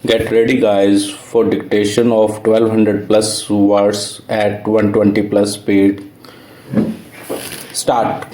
Get ready, guys, for dictation of 1200 plus words at 120 plus speed. Start.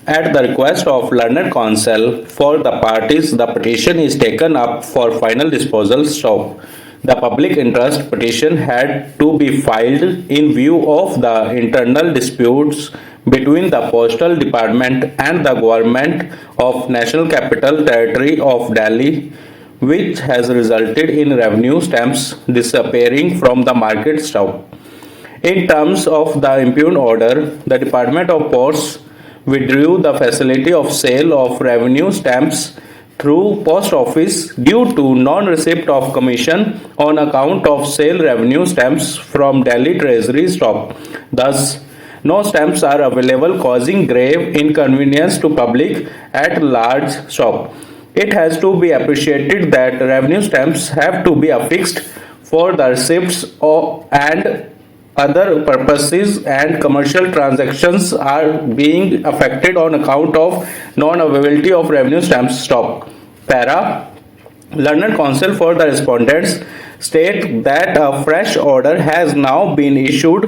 At the request of learned counsel for the parties, the petition is taken up for final disposal. Stop. The public interest petition had to be filed in view of the internal disputes between the Postal Department and the Government of National Capital Territory of Delhi, which has resulted in revenue stamps disappearing from the market stop. In terms of the impugned order, the Department of Posts withdrew the facility of sale of revenue stamps through post office due to non-receipt of commission on account of sale revenue stamps from Delhi Treasury stock. Thus, no stamps are available, causing grave inconvenience to public at large shop. It has to be appreciated that revenue stamps have to be affixed for the receipts and other purposes, and commercial transactions are being affected on account of non-availability of revenue stamps stock. Para. Learned counsel for the respondents state that a fresh order has now been issued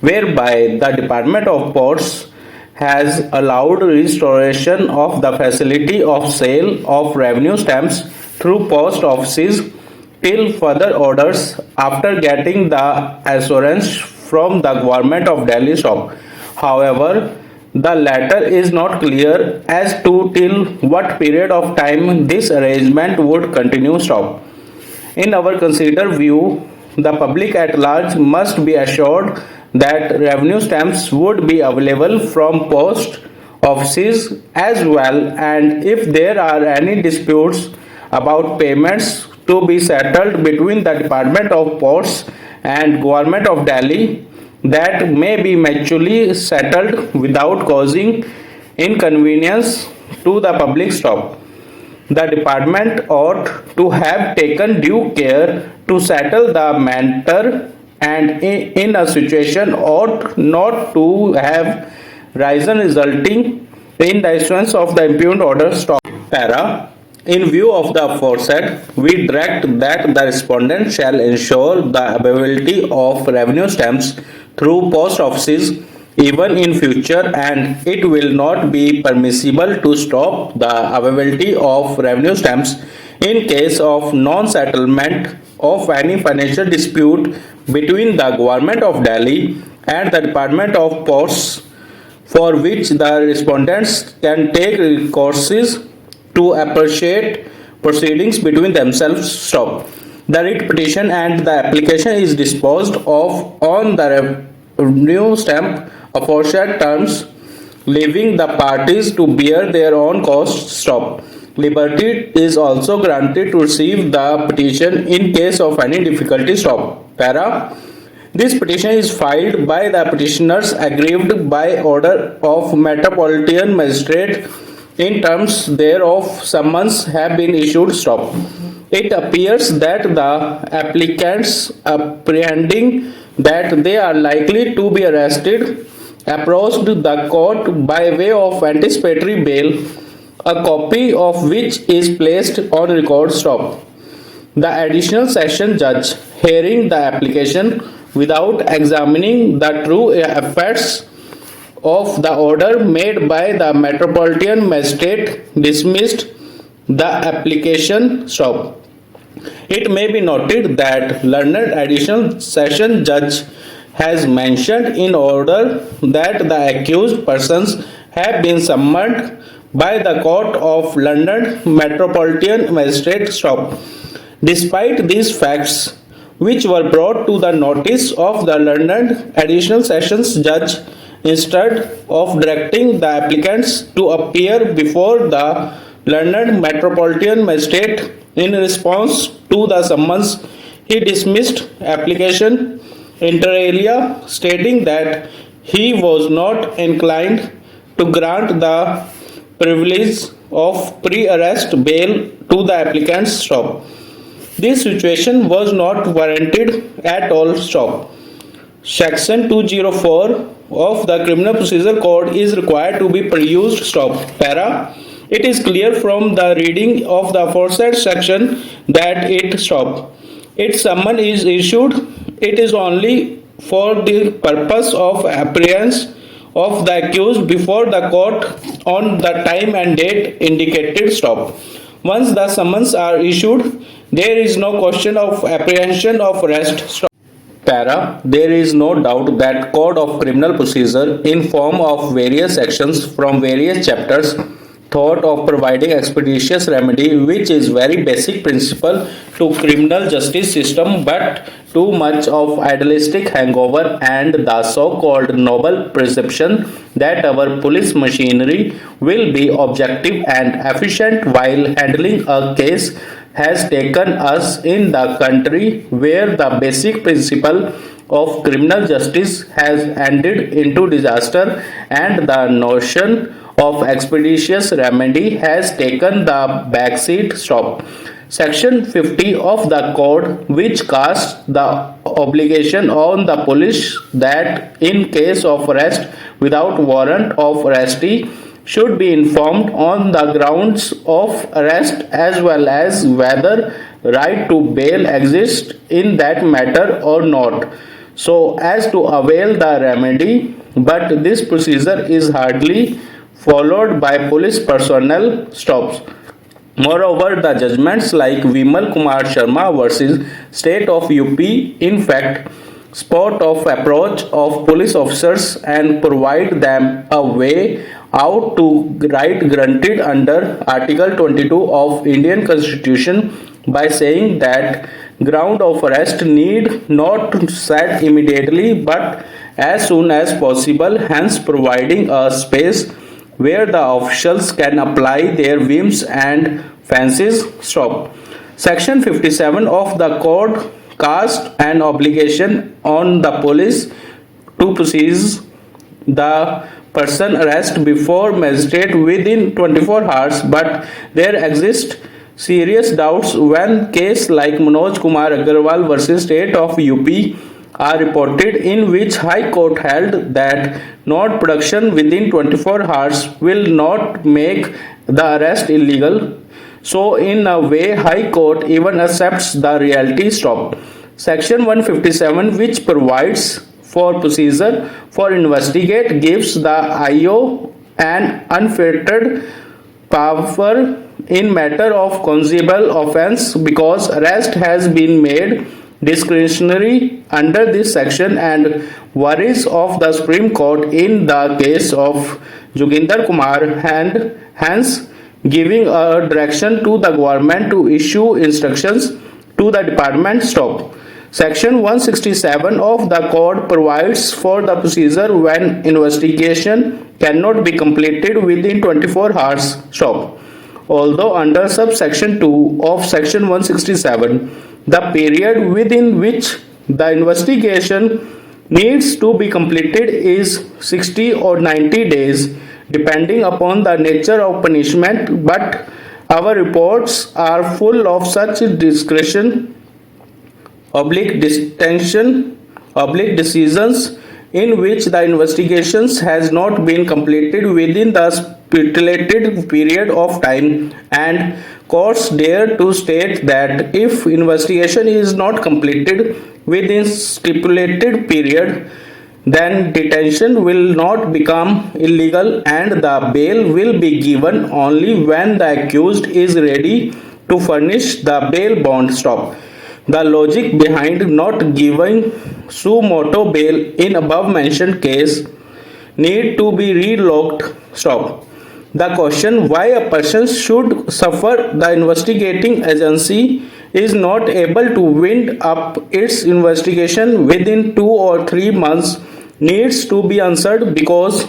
whereby the Department of Ports has allowed restoration of the facility of sale of revenue stamps through post offices till further orders after getting the assurance from the government of Delhi shop. However, the latter is not clear as to till what period of time this arrangement would continue stop. In our considered view, the public at large must be assured that revenue stamps would be available from post offices as well, and if there are any disputes about payments to be settled between the Department of Ports and Government of Delhi, that may be mutually settled without causing inconvenience to the public stop. The department ought to have taken due care to settle the matter, and in a situation ought not to have risen resulting in the issuance of the impugned order stop. Para. In view of the aforesaid, we direct that the respondent shall ensure the availability of revenue stamps through post offices even in future, and it will not be permissible to stop the availability of revenue stamps in case of non-settlement of any financial dispute between the Government of Delhi and the Department of Ports, for which the respondents can take recourses to appreciate proceedings between themselves. Stop. The writ petition and the application is disposed of on the revenue stamp aforesaid terms, leaving the parties to bear their own costs. Stop. Liberty is also granted to receive the petition in case of any difficulty. Stop. Para. This petition is filed by the petitioners aggrieved by order of Metropolitan Magistrate. In terms thereof, summons have been issued. Stop. It appears that the applicants, apprehending that they are likely to be arrested, approached the court by way of anticipatory bail, a copy of which is placed on record. Stop. The additional session judge, hearing the application without examining the true effects of the order made by the Metropolitan Magistrate, dismissed the application. Stop. It may be noted that learned additional session judge has mentioned in order that the accused persons have been summoned by the court of London Metropolitan Magistrate. Stop. Despite these facts, which were brought to the notice of the learned additional sessions judge, instead of directing the applicants to appear before the learned Metropolitan Magistrate in response to the summons, he dismissed application inter alia, stating that he was not inclined to grant the privilege of pre-arrest bail to the applicants. Stop. This situation was not warranted at all. Stop. Section 204 of the Criminal Procedure Code is required to be perused. Stop. Para. It is clear from the reading of the aforesaid section that it stop. Its summon is issued, it is only for the purpose of appearance of the accused before the court on the time and date indicated stop. Once the summons are issued, there is no question of apprehension of arrest. Stop. Para, there is no doubt that Code of Criminal Procedure in form of various sections from various chapters thought of providing expeditious remedy, which is very basic principle to criminal justice system, but too much of idealistic hangover and the so-called noble perception that our police machinery will be objective and efficient while handling a case has taken us in the country where the basic principle of criminal justice has ended into disaster and the notion of expeditious remedy has taken the backseat. Stop. Section 50 of the code, which casts the obligation on the police that in case of arrest without warrant of arrestee should be informed on the grounds of arrest as well as whether right to bail exists in that matter or not, so as to avail the remedy, but this procedure is hardly followed by police personnel. Stops. Moreover, the judgments like Vimal Kumar Sharma versus State of UP in fact spot of approach of police officers and provide them a way out to right granted under Article 22 of Indian Constitution by saying that ground of arrest need not set immediately but as soon as possible, hence providing a space where the officials can apply their whims and fancies. Stop. Section 57 of the code casts an obligation on the police to seize the person arrested before magistrate within 24 hours, but there exist serious doubts when cases like Manoj Kumar Agarwal versus State of UP are reported in which High Court held that note production within 24 hours will not make the arrest illegal. So in a way, High Court even accepts the reality. Stop. Section 157, which provides for procedure for investigate, gives the IO an unfettered power in matter of cognizable offence because arrest has been made discretionary under this section and worries of the Supreme Court in the case of Joginder Kumar and hence giving a direction to the government to issue instructions to the department. Stop. Section 167 of the code provides for the procedure when investigation cannot be completed within 24 hours. Stop. Although under subsection 2 of section 167, the period within which the investigation needs to be completed is 60 or 90 days depending upon the nature of punishment, but our reports are full of such discretion distinction decisions in which the investigations has not been completed within the stipulated period of time, and courts dare to state that if investigation is not completed within stipulated period, then detention will not become illegal and the bail will be given only when the accused is ready to furnish the bail bond. Stop. The logic behind not giving suo motu bail in above mentioned case need to be relooked. Stop. The question why a person should suffer the investigating agency is not able to wind up its investigation within 2 or 3 months needs to be answered because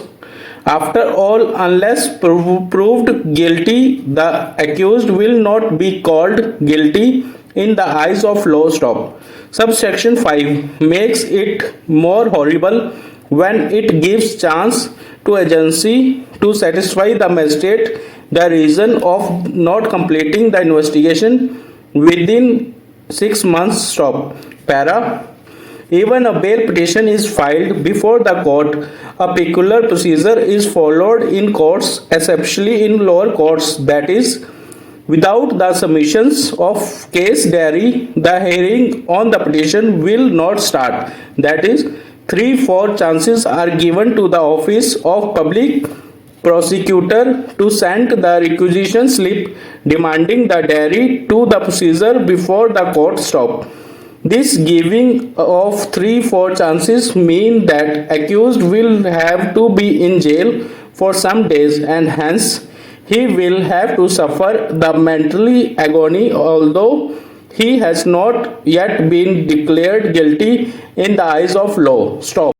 after all, unless proved guilty, the accused will not be called guilty in the eyes of law. Stop. Subsection 5 makes it more horrible when it gives chance to agency to satisfy the magistrate the reason of not completing the investigation within 6 months. Stop. Para. Even a bail petition is filed before the court A peculiar procedure is followed in courts, especially in lower courts, that is, without the submissions of case diary, the hearing on the petition will not start. That is, 3-4 chances are given to the office of public prosecutor to send the requisition slip demanding the diary to the procedure before the court stop. This giving of 3-4 chances mean that accused will have to be in jail for some days and hence he will have to suffer the mentally agony although he has not yet been declared guilty in the eyes of law. Stop.